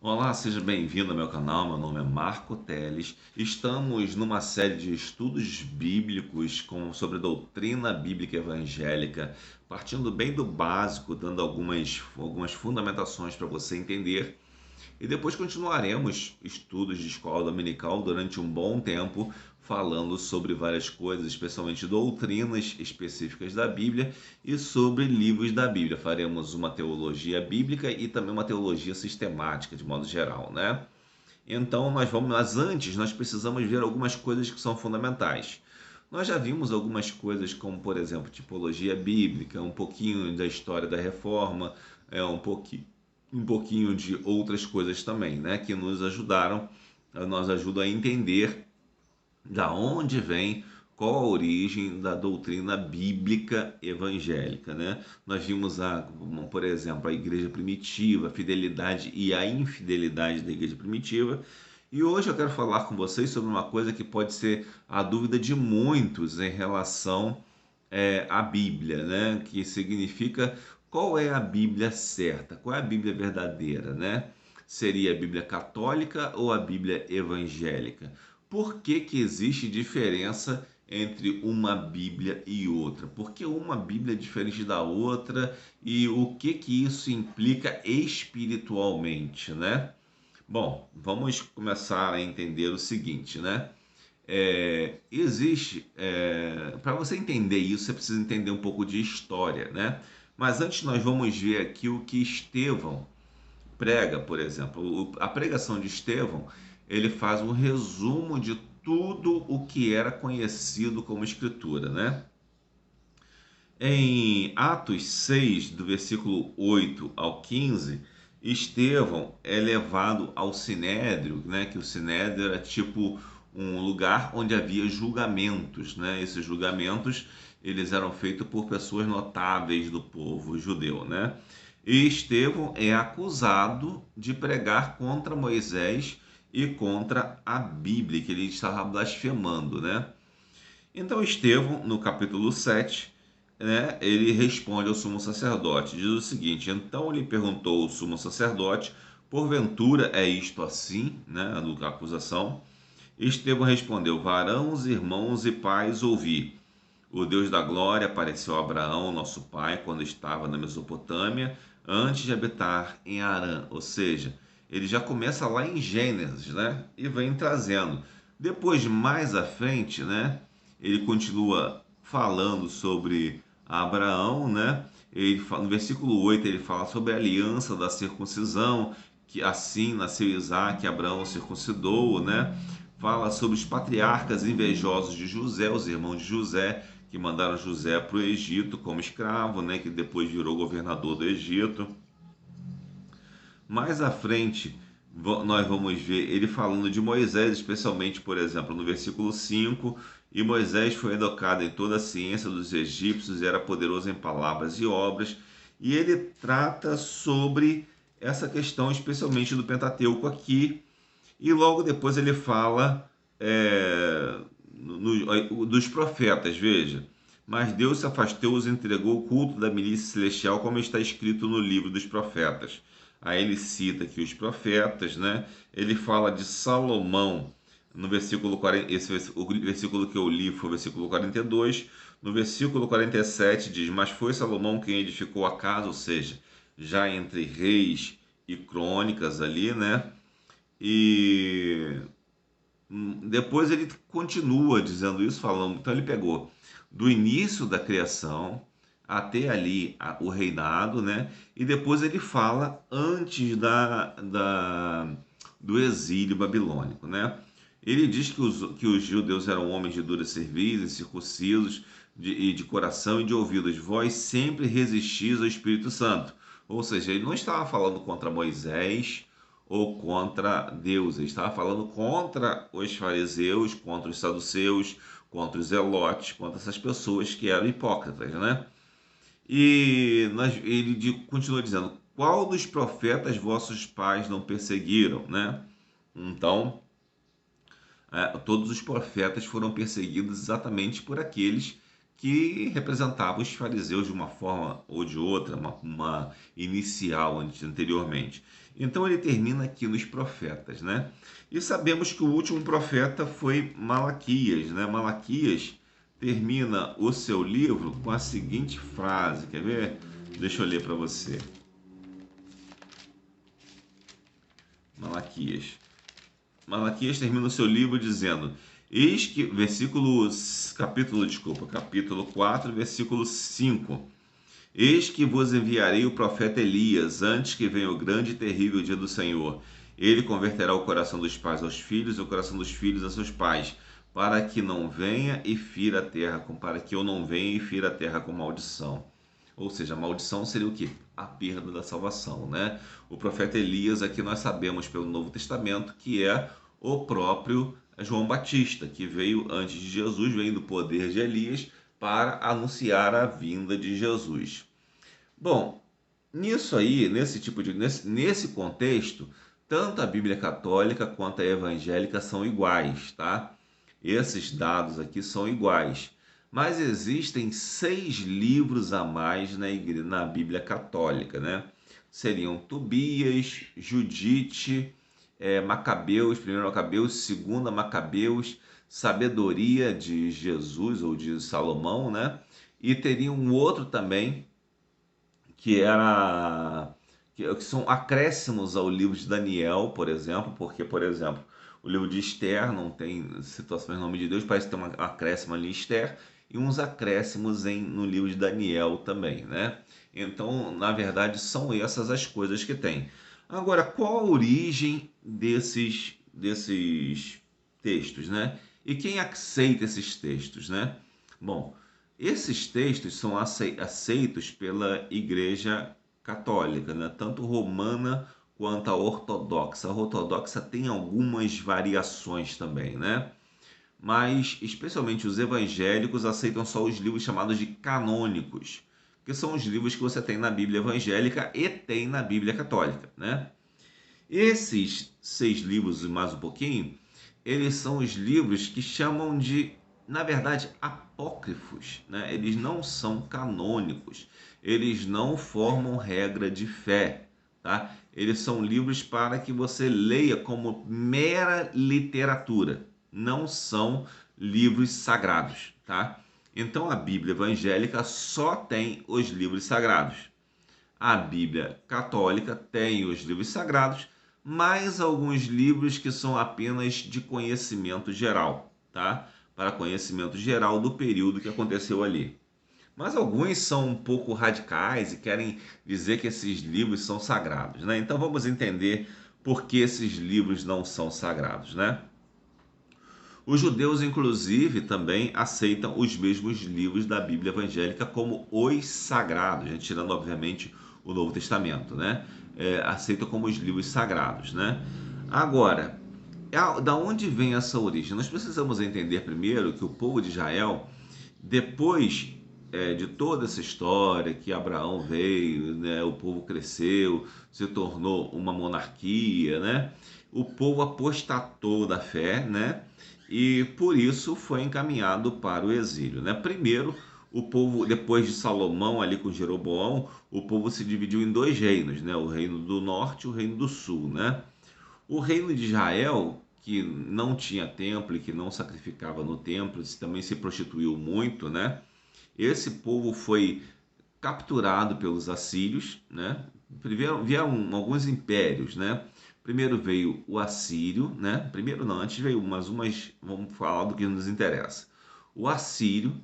Olá, seja bem-vindo ao meu canal. Meu nome é Marco Teles. Estamos numa série de estudos bíblicos sobre doutrina bíblica evangélica, partindo bem do básico, dando algumas fundamentações para você entender. E depois continuaremos estudos de escola dominical durante um bom tempo, falando sobre várias coisas, especialmente doutrinas específicas da Bíblia e sobre livros da Bíblia. Faremos uma teologia bíblica e também uma teologia sistemática, de modo geral, né? Então mas antes nós precisamos ver algumas coisas que são fundamentais. Nós já vimos algumas coisas como, por exemplo, tipologia bíblica, um pouquinho da história da reforma, um pouquinho de outras coisas também, né, que nos ajudam a entender da onde vem, qual a origem da doutrina bíblica evangélica, né? Nós vimos por exemplo, a igreja primitiva, a fidelidade e a infidelidade da igreja primitiva. E hoje eu quero falar com vocês sobre uma coisa que pode ser a dúvida de muitos em relação à Bíblia, né? Que significa qual é a Bíblia certa, qual é a Bíblia verdadeira, né? Seria a Bíblia católica ou a Bíblia evangélica? Por que que existe diferença entre uma Bíblia e outra? Por que uma Bíblia é diferente da outra e o que que isso implica espiritualmente, né? Bom, vamos começar a entender o seguinte, né? Para você entender isso, você precisa entender um pouco de história, né? Mas antes nós vamos ver aqui o que Estevão prega, por exemplo. A pregação de Estevão, ele faz um resumo de tudo o que era conhecido como escritura, né? Em Atos 6, do versículo 8 ao 15, Estevão é levado ao Sinédrio, né? Que o Sinédrio era tipo um lugar onde havia julgamentos, né? Esses julgamentos eles eram feitos por pessoas notáveis do povo judeu, né? E Estevão é acusado de pregar contra Moisés e contra a Bíblia, que ele estava blasfemando, né? Então Estevão, no capítulo 7, né, ele responde ao sumo sacerdote, diz o seguinte: então lhe perguntou o sumo sacerdote, porventura é isto assim, né, a acusação? Estevão respondeu: varãos, irmãos e pais, ouvi. O Deus da glória apareceu a Abraão, nosso pai, quando estava na Mesopotâmia, antes de habitar em Harã. Ou seja, ele já começa lá em Gênesis, né? E vem trazendo. Depois, mais à frente, né? Ele continua falando sobre Abraão, né? No versículo 8 ele fala sobre a aliança da circuncisão, que assim nasceu Isaac, Abraão circuncidou, né? Fala sobre os patriarcas invejosos de José, os irmãos de José, que mandaram José para o Egito como escravo, né? Que depois virou governador do Egito. Mais à frente, nós vamos ver ele falando de Moisés, especialmente, por exemplo, no versículo 5, e Moisés foi educado em toda a ciência dos egípcios e era poderoso em palavras e obras, e ele trata sobre essa questão, especialmente do Pentateuco aqui, e logo depois ele fala dos profetas, veja. Mas Deus se afastou e entregou o culto da milícia celestial, como está escrito no livro dos profetas. Aí ele cita aqui os profetas, né? Ele fala de Salomão, no versículo 40, o versículo que eu li foi o versículo 42. No versículo 47 diz: mas foi Salomão quem edificou a casa, ou seja, já entre reis e crônicas ali, né? E depois ele continua dizendo isso, falando. Então ele pegou do início da criação até ali o reinado, né? E depois ele fala antes do exílio babilônico, né? Ele diz que os judeus eram homens de dura cerviz, incircuncisos e de coração e de ouvidos. Vós sempre resistis ao Espírito Santo. Ou seja, ele não estava falando contra Moisés ou contra Deus. Ele estava falando contra os fariseus, contra os saduceus, contra os zelotes, contra essas pessoas que eram hipócritas, né? Ele continua dizendo: qual dos profetas vossos pais não perseguiram, né? Então, todos os profetas foram perseguidos exatamente por aqueles que representava os fariseus de uma forma ou de outra, uma inicial anteriormente. Então ele termina aqui nos profetas, né? E sabemos que o último profeta foi Malaquias, né? Malaquias termina o seu livro com a seguinte frase, quer ver? Deixa eu ler para você. Malaquias. Malaquias termina o seu livro dizendo: Eis que, capítulo 4, versículo 5. Eis que vos enviarei o profeta Elias, antes que venha o grande e terrível dia do Senhor. Ele converterá o coração dos pais aos filhos e o coração dos filhos a seus pais, para que não venha e fira a terra, para que eu não venha e fira a terra com maldição. Ou seja, a maldição seria o quê? A perda da salvação, né? O profeta Elias, aqui nós sabemos pelo Novo Testamento, que é o próprio João Batista, que veio antes de Jesus, veio do poder de Elias para anunciar a vinda de Jesus. Bom, nisso aí, nesse contexto, tanto a Bíblia católica quanto a evangélica são iguais, tá? Esses dados aqui são iguais. Mas existem 6 livros a mais na Bíblia católica, né? Seriam Tobias, Judite, Macabeus, 1 Macabeus, 2 Macabeus, Sabedoria de Jesus ou de Salomão, né? E teria um outro também que era que são acréscimos ao livro de Daniel, por exemplo, porque, por exemplo, o livro de Esther não tem situações em nome de Deus, parece ter um acréscimo ali em Esther e uns acréscimos no livro de Daniel também, né? Então, na verdade, são essas as coisas que tem. Agora, qual a origem desses textos, né? E quem aceita esses textos, né? Bom, esses textos são aceitos pela Igreja Católica, né? Tanto romana quanto a ortodoxa. A ortodoxa tem algumas variações também, né? Mas especialmente os evangélicos aceitam só os livros chamados de canônicos, que são os livros que você tem na Bíblia evangélica e tem na Bíblia católica, né? Esses 6 livros e mais um pouquinho, eles são os livros que chamam de, na verdade, apócrifos, né? Eles não são canônicos, eles não formam regra de fé, tá? Eles são livros para que você leia como mera literatura, não são livros sagrados, tá? Então a Bíblia evangélica só tem os livros sagrados. A Bíblia católica tem os livros sagrados, mais alguns livros que são apenas de conhecimento geral, tá? Para conhecimento geral do período que aconteceu ali. Mas alguns são um pouco radicais e querem dizer que esses livros são sagrados, né? Então vamos entender por que esses livros não são sagrados, né? Os judeus, inclusive, também aceitam os mesmos livros da Bíblia evangélica como os sagrados, né? Tirando, obviamente, o Novo Testamento, né? Aceitam como os livros sagrados, né? Agora, da onde vem essa origem? Nós precisamos entender primeiro que o povo de Israel, depois de toda essa história que Abraão veio, né? O povo cresceu, se tornou uma monarquia, né? O povo apostatou da fé, né? E por isso foi encaminhado para o exílio, né? Primeiro, o povo, depois de Salomão ali com Jeroboão, o povo se dividiu em 2 reinos, né? O reino do norte e o reino do sul, né? O reino de Israel, que não tinha templo e que não sacrificava no templo, também se prostituiu muito, né? Esse povo foi capturado pelos assírios, né? Vieram alguns impérios, né? Primeiro veio o assírio, né? Primeiro não, antes veio umas, vamos falar do que nos interessa. O assírio,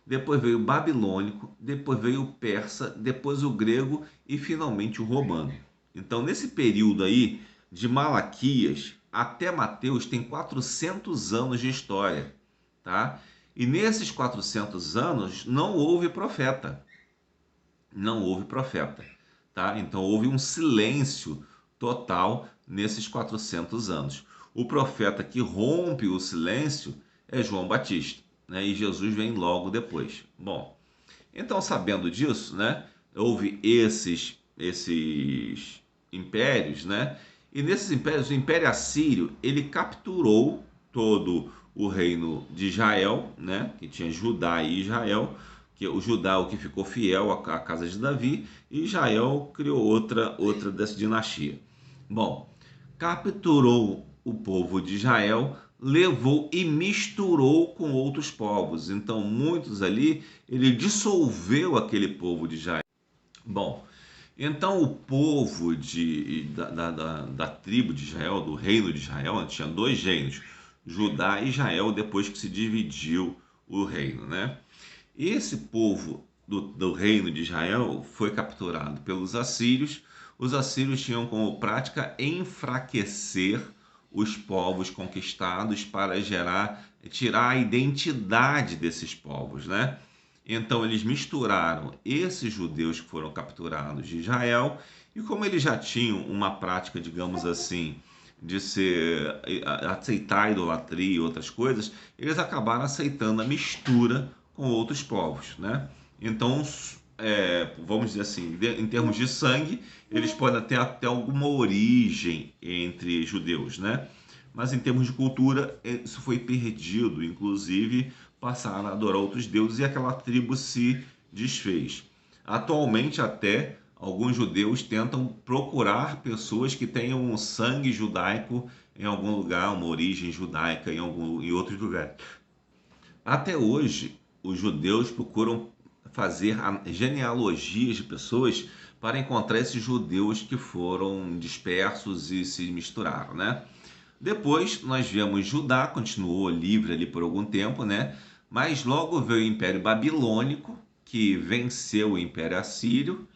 depois veio o babilônico, depois veio o persa, depois o grego e finalmente o romano. Então, nesse período aí, de Malaquias até Mateus, tem 400 anos de história, tá? E nesses 400 anos não houve profeta. Não houve profeta, tá? Então houve um silêncio total nesses 400 anos. O profeta que rompe o silêncio é João Batista, né? E Jesus vem logo depois. Bom, então sabendo disso, né? Houve esses impérios, né? E nesses impérios, o Império Assírio, ele capturou todo o reino de Israel, né, que tinha Judá e Israel, que o Judá o que ficou fiel à casa de Davi, e Israel criou outra dessa dinastia. Bom, capturou o povo de Israel, levou e misturou com outros povos. Então, muitos ali, ele dissolveu aquele povo de Israel. Bom, então o povo da tribo de Israel, do reino de Israel, tinha dois reinos, Judá e Israel, depois que se dividiu o reino, né? Esse povo do reino de Israel foi capturado pelos assírios. Os assírios tinham como prática enfraquecer os povos conquistados para tirar a identidade desses povos, né? Então eles misturaram esses judeus que foram capturados de Israel e como eles já tinham uma prática, digamos assim, de aceitar a idolatria e outras coisas, eles acabaram aceitando a mistura com outros povos, né? Então, vamos dizer assim, em termos de sangue, eles podem ter até alguma origem entre judeus, né? Mas em termos de cultura, isso foi perdido, inclusive passaram a adorar outros deuses e aquela tribo se desfez. Atualmente, até alguns judeus tentam procurar pessoas que tenham um sangue judaico em algum lugar, uma origem judaica em outros lugares. Até hoje, os judeus procuram fazer genealogias de pessoas para encontrar esses judeus que foram dispersos e se misturaram, né? Depois nós vemos Judá, continuou livre ali por algum tempo, né? Mas logo veio o Império Babilônico, que venceu o Império Assírio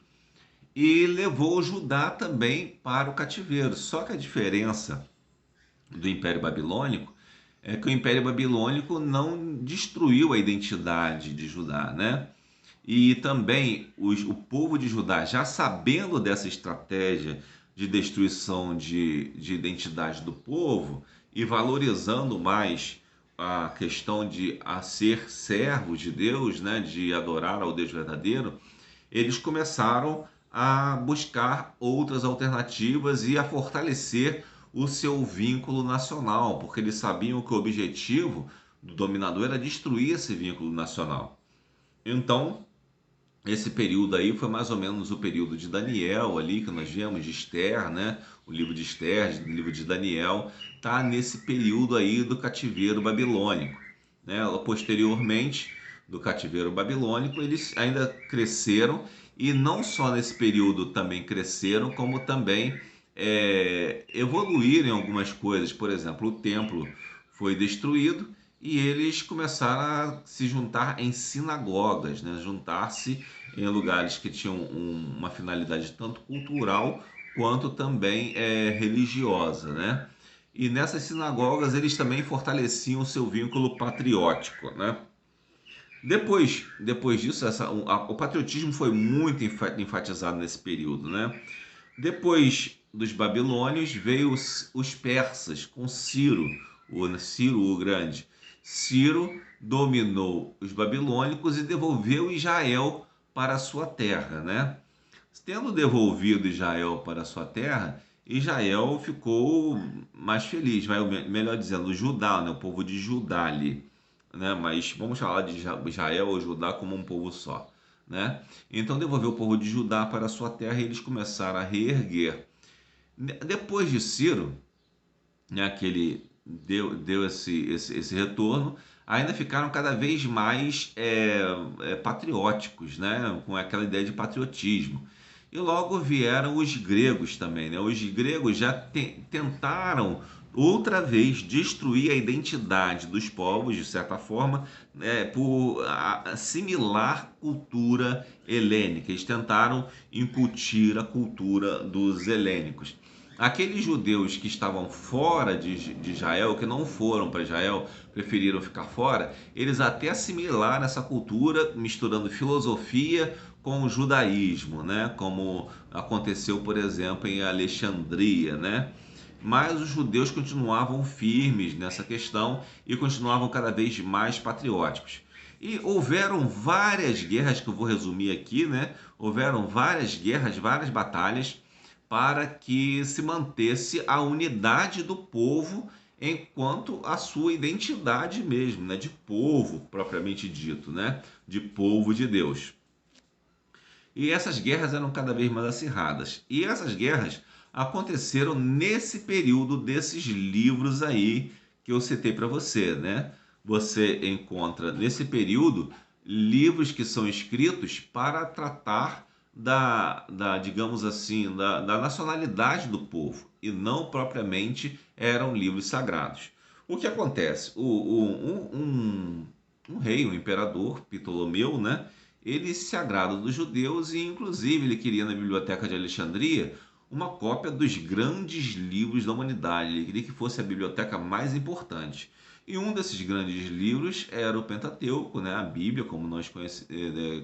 e levou Judá também para o cativeiro. Só que a diferença do Império Babilônico é que o Império Babilônico não destruiu a identidade de Judá, né? E também o povo de Judá, já sabendo dessa estratégia de destruição de identidade do povo e valorizando mais a questão de ser servos de Deus, né, de adorar ao Deus verdadeiro, eles começaram a buscar outras alternativas e a fortalecer o seu vínculo nacional, porque eles sabiam que o objetivo do dominador era destruir esse vínculo nacional. Então, esse período aí foi mais ou menos o período de Daniel ali, que nós vemos, de Esther, né? O livro de Esther, o livro de Daniel, tá nesse período aí do cativeiro babilônico, né? Posteriormente, do cativeiro babilônico, eles ainda cresceram e não só nesse período também cresceram, como também evoluíram em algumas coisas. Por exemplo, o templo foi destruído e eles começaram a se juntar em sinagogas, né? Juntar-se em lugares que tinham uma finalidade tanto cultural quanto também religiosa, né? E nessas sinagogas eles também fortaleciam o seu vínculo patriótico, né? Depois disso, o patriotismo foi muito enfatizado nesse período, né? Depois dos babilônios veio os persas com Ciro o Grande. Ciro dominou os babilônicos e devolveu Israel para a sua terra, né? Tendo devolvido Israel para a sua terra, Israel ficou mais feliz, melhor dizendo, Judá, né? O povo de Judá ali, né? Mas vamos falar de Israel ou Judá como um povo só, né? Então devolveu o povo de Judá para a sua terra e eles começaram a reerguer. Depois de Ciro, né, que ele deu esse retorno, ainda ficaram cada vez mais patrióticos, né, com aquela ideia de patriotismo. E logo vieram os gregos também. Né? Os gregos já tentaram outra vez destruir a identidade dos povos, de certa forma, por assimilar cultura helênica. Eles tentaram incutir a cultura dos helênicos. Aqueles judeus que estavam fora de Israel, que não foram para Israel, preferiram ficar fora, eles até assimilaram essa cultura, misturando filosofia com o judaísmo, né? Como aconteceu, por exemplo, em Alexandria, né? Mas os judeus continuavam firmes nessa questão e continuavam cada vez mais patrióticos. E houveram várias guerras, que eu vou resumir aqui, né? Houveram várias guerras, várias batalhas para que se mantesse a unidade do povo enquanto a sua identidade mesmo, né, de povo propriamente dito, né, de povo de Deus. E essas guerras eram cada vez mais acirradas. E essas guerras aconteceram nesse período desses livros aí que eu citei para você, né? Você encontra nesse período livros que são escritos para tratar digamos assim, da nacionalidade do povo e não propriamente eram livros sagrados. O que acontece? Um rei, um imperador, Ptolomeu, né? Ele se agrada dos judeus e, inclusive, ele queria na Biblioteca de Alexandria uma cópia dos grandes livros da humanidade. Ele queria que fosse a biblioteca mais importante. E um desses grandes livros era o Pentateuco, né? A Bíblia, como nós conhecemos,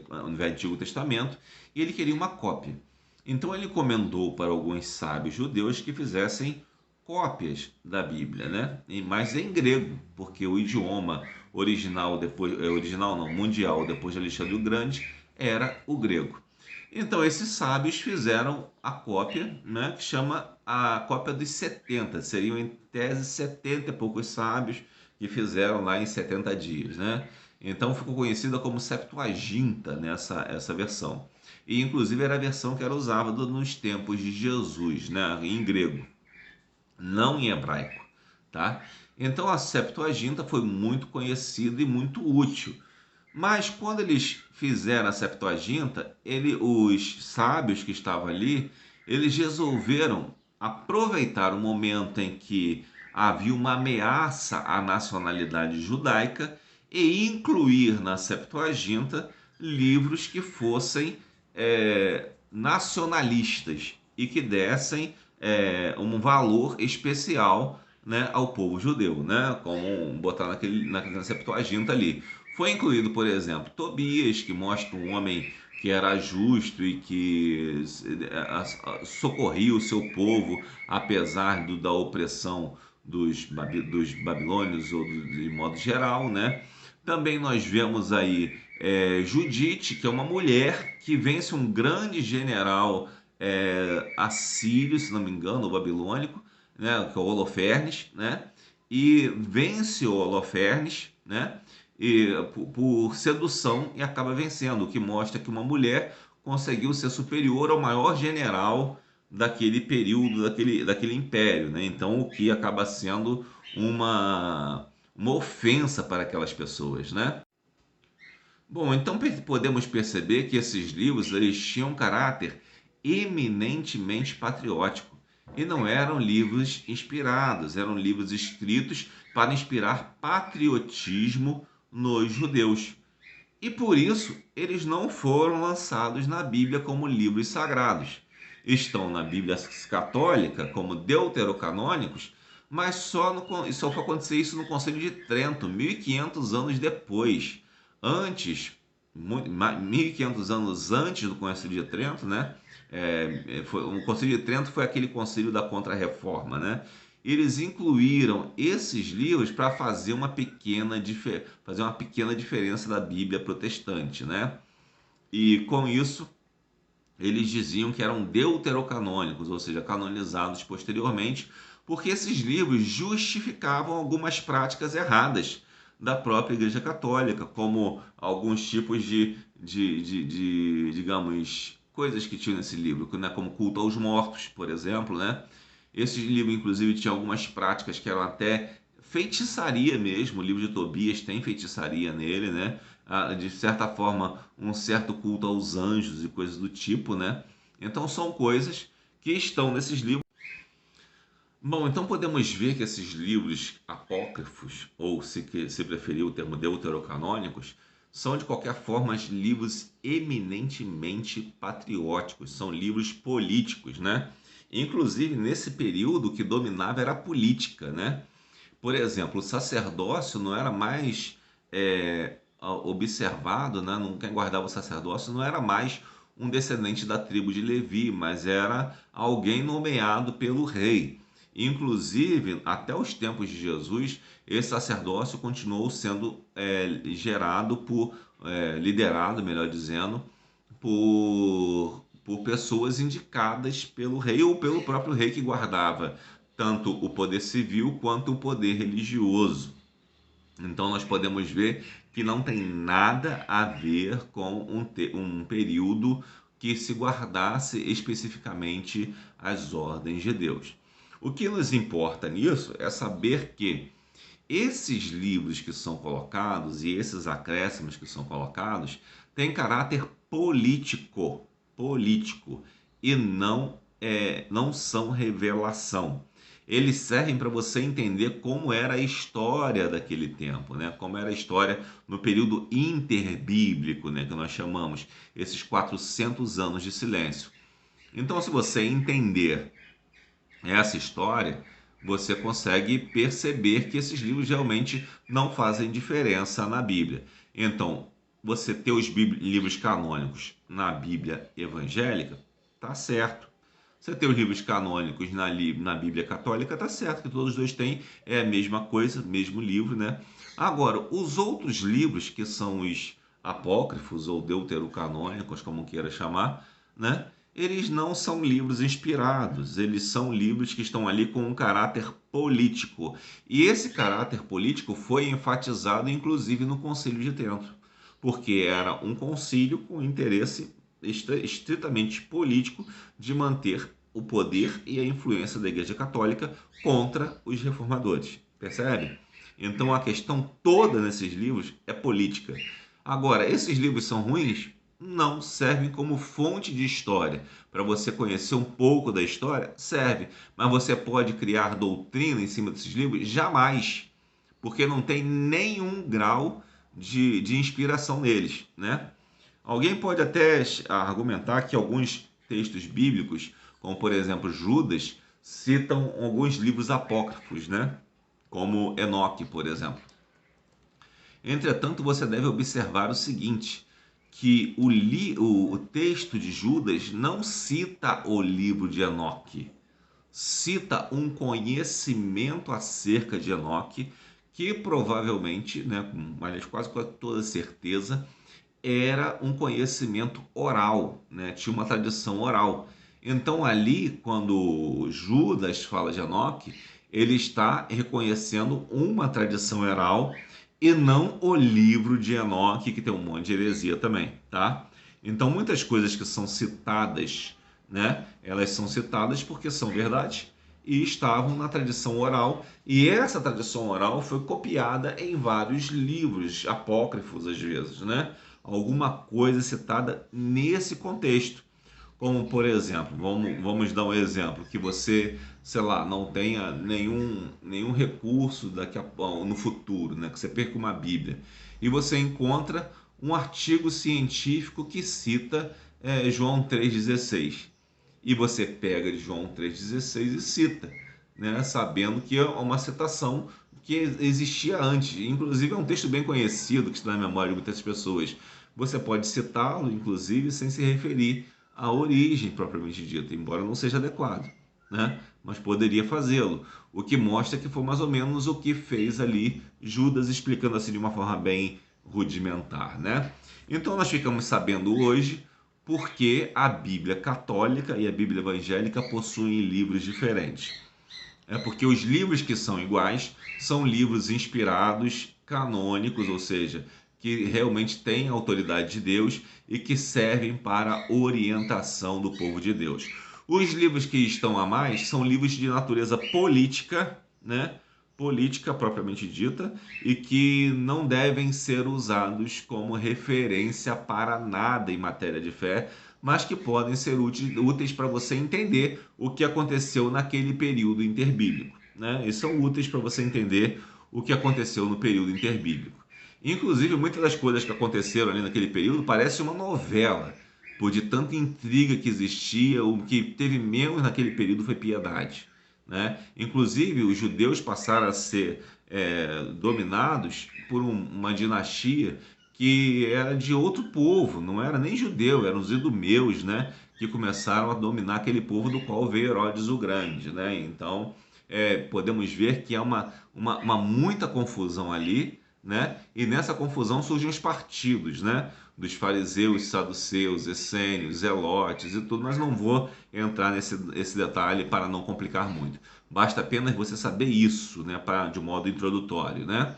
no Antigo Testamento, e ele queria uma cópia. Então ele encomendou para alguns sábios judeus que fizessem cópias da Bíblia, né? Mas em grego, porque o idioma original original não, mundial depois de Alexandre o Grande era o grego. Então esses sábios fizeram a cópia, né, que chama a cópia dos 70. Seriam em tese 70 e poucos sábios que fizeram lá em 70 dias, né? Então ficou conhecida como Septuaginta nessa essa versão. E inclusive era a versão que era usada nos tempos de Jesus, né, em grego, não em hebraico, tá? Então a Septuaginta foi muito conhecida e muito útil. Mas quando eles fizeram a Septuaginta, os sábios que estavam ali, eles resolveram aproveitar o momento em que havia uma ameaça à nacionalidade judaica e incluir na Septuaginta livros que fossem nacionalistas e que dessem um valor especial, né, ao povo judeu, né, como botar na Septuaginta ali. Foi incluído, por exemplo, Tobias, que mostra um homem que era justo e que socorria o seu povo apesar da opressão dos babilônios ou de modo geral, né? Também nós vemos aí Judite, que é uma mulher que vence um grande general assírio, se não me engano, ou babilônico, né, que é o Holofernes, né? E vence o Holofernes, né? Por sedução e acaba vencendo, o que mostra que uma mulher conseguiu ser superior ao maior general daquele período, daquele império, né? Então, o que acaba sendo uma ofensa para aquelas pessoas, né? Bom, então podemos perceber que esses livros eles tinham um caráter eminentemente patriótico e não eram livros inspirados, eram livros escritos para inspirar patriotismo nos judeus. E por isso eles não foram lançados na Bíblia como livros sagrados. Estão na Bíblia católica como deuterocanônicos, mas só foi acontecer isso no Concílio de Trento, 1500 anos depois. Antes, 1500 anos antes do Concílio de Trento, né? O Concílio de Trento foi aquele concílio da Contra-Reforma, né? Eles incluíram esses livros para fazer uma pequena diferença da Bíblia protestante, né? E com isso eles diziam que eram deuterocanônicos, ou seja, canonizados posteriormente, porque esses livros justificavam algumas práticas erradas da própria Igreja Católica, como alguns tipos digamos, coisas que tinham nesse livro, né? Como culto aos mortos, por exemplo, né? Esse livro, inclusive, tinha algumas práticas que eram até feitiçaria mesmo. O livro de Tobias tem feitiçaria nele, né? De certa forma, um certo culto aos anjos e coisas do tipo, né? Então, são coisas que estão nesses livros. Bom, então podemos ver que esses livros apócrifos, ou se preferir o termo deuterocanônicos, são de qualquer forma livros eminentemente patrióticos, são livros políticos, né? Inclusive, nesse período, o que dominava era a política, né? Por exemplo, o sacerdócio não era mais observado, né? Quem guardava o sacerdócio não era mais um descendente da tribo de Levi, mas era alguém nomeado pelo rei. Inclusive, até os tempos de Jesus, esse sacerdócio continuou sendo liderado, melhor dizendo, por pessoas indicadas pelo rei ou pelo próprio rei que guardava tanto o poder civil quanto o poder religioso. Então nós podemos ver que não tem nada a ver com um período que se guardasse especificamente as ordens de Deus. O que nos importa nisso é saber que esses livros que são colocados e esses acréscimos que são colocados têm caráter político e não são revelação. Eles servem para você entender como era a história daquele tempo, né? Como era a história no período interbíblico, né? Que nós chamamos esses 400 anos de silêncio. Então, se você entender essa história, você consegue perceber que esses livros realmente não fazem diferença na Bíblia. Então, você ter os livros canônicos na Bíblia evangélica, tá certo. Você ter os livros canônicos na Bíblia católica, tá certo, que todos os dois têm a mesma coisa, mesmo livro, né? Agora, os outros livros, que são os apócrifos ou deuterocanônicos, como queira chamar, né? Eles não são livros inspirados, eles são livros que estão ali com um caráter político. E esse caráter político foi enfatizado, inclusive, no Concílio de Trento, porque era um concílio com interesse estritamente político de manter o poder e a influência da Igreja Católica contra os reformadores. Percebe? Então a questão toda nesses livros é política. Agora, esses livros são ruins? Não. Servem como fonte de história. Para você conhecer um pouco da história, serve. Mas você pode criar doutrina em cima desses livros? Jamais. Porque não tem nenhum grau de inspiração neles, né? Alguém pode até argumentar que alguns textos bíblicos, como por exemplo Judas, citam alguns livros apócrifos, né? Como Enoque, por exemplo. Entretanto, você deve observar o seguinte, que o texto de Judas não cita o livro de Enoque, cita um conhecimento acerca de Enoque, que provavelmente, né, quase com toda certeza, era um conhecimento oral, né? Tinha uma tradição oral. Então ali, quando Judas fala de Enoque, ele está reconhecendo uma tradição oral e não o livro de Enoque, que tem um monte de heresia também, tá? Então muitas coisas que são citadas, né? Elas são citadas porque são verdade e estavam na tradição oral, e essa tradição oral foi copiada em vários livros apócrifos às vezes, né? Alguma coisa citada nesse contexto. Como, por exemplo, vamos dar um exemplo, que você, sei lá, não tenha nenhum recurso no futuro, né? Que você perca uma Bíblia. E você encontra um artigo científico que cita João 3,16. E você pega de João 3,16 e cita, né? Sabendo que é uma citação que existia antes. Inclusive é um texto bem conhecido, que está na memória de muitas pessoas. Você pode citá-lo, inclusive, sem se referir à origem propriamente dita, embora não seja adequado, né? Mas poderia fazê-lo, o que mostra que foi mais ou menos o que fez ali Judas, explicando assim de uma forma bem rudimentar, né? Então nós ficamos sabendo hoje porque a Bíblia católica e a Bíblia evangélica possuem livros diferentes. É porque os livros que são iguais são livros inspirados, canônicos, ou seja, que realmente têm a autoridade de Deus e que servem para orientação do povo de Deus. Os livros que estão a mais são livros de natureza política, né? Política propriamente dita, e que não devem ser usados como referência para nada em matéria de fé, mas que podem ser úteis para você entender o que aconteceu naquele período interbíblico, né? E são úteis para você entender o que aconteceu no período interbíblico. Inclusive, muitas das coisas que aconteceram ali naquele período parece uma novela, por de tanta intriga que existia. O que teve menos naquele período foi piedade, né? Inclusive, os judeus passaram a ser dominados por uma dinastia que era de outro povo, não era nem judeu, eram os idumeus, né? Que começaram a dominar aquele povo do qual veio Herodes o Grande, né? Então, podemos ver que há uma muita confusão ali, né? E nessa confusão surgem os partidos, né? Dos fariseus, saduceus, essênios, zelotes e tudo, mas não vou entrar nesse detalhe para não complicar muito. Basta apenas você saber isso, né? De um modo introdutório, né?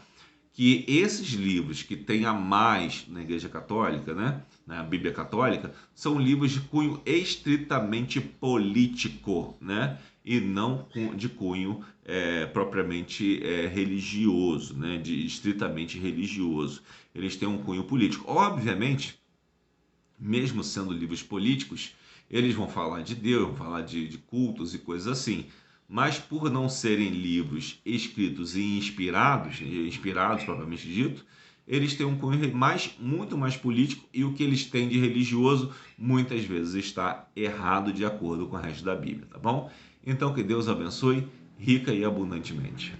Que esses livros que tem a mais na Igreja Católica, né, na Bíblia Católica, são livros de cunho estritamente político, né, e não de cunho propriamente religioso, né, de estritamente religioso. Eles têm um cunho político. Obviamente, mesmo sendo livros políticos, eles vão falar de Deus, vão falar de cultos e coisas assim. Mas por não serem livros escritos e inspirados propriamente dito, eles têm um cunho muito mais político, e o que eles têm de religioso muitas vezes está errado de acordo com o resto da Bíblia, tá bom? Então que Deus abençoe rica e abundantemente.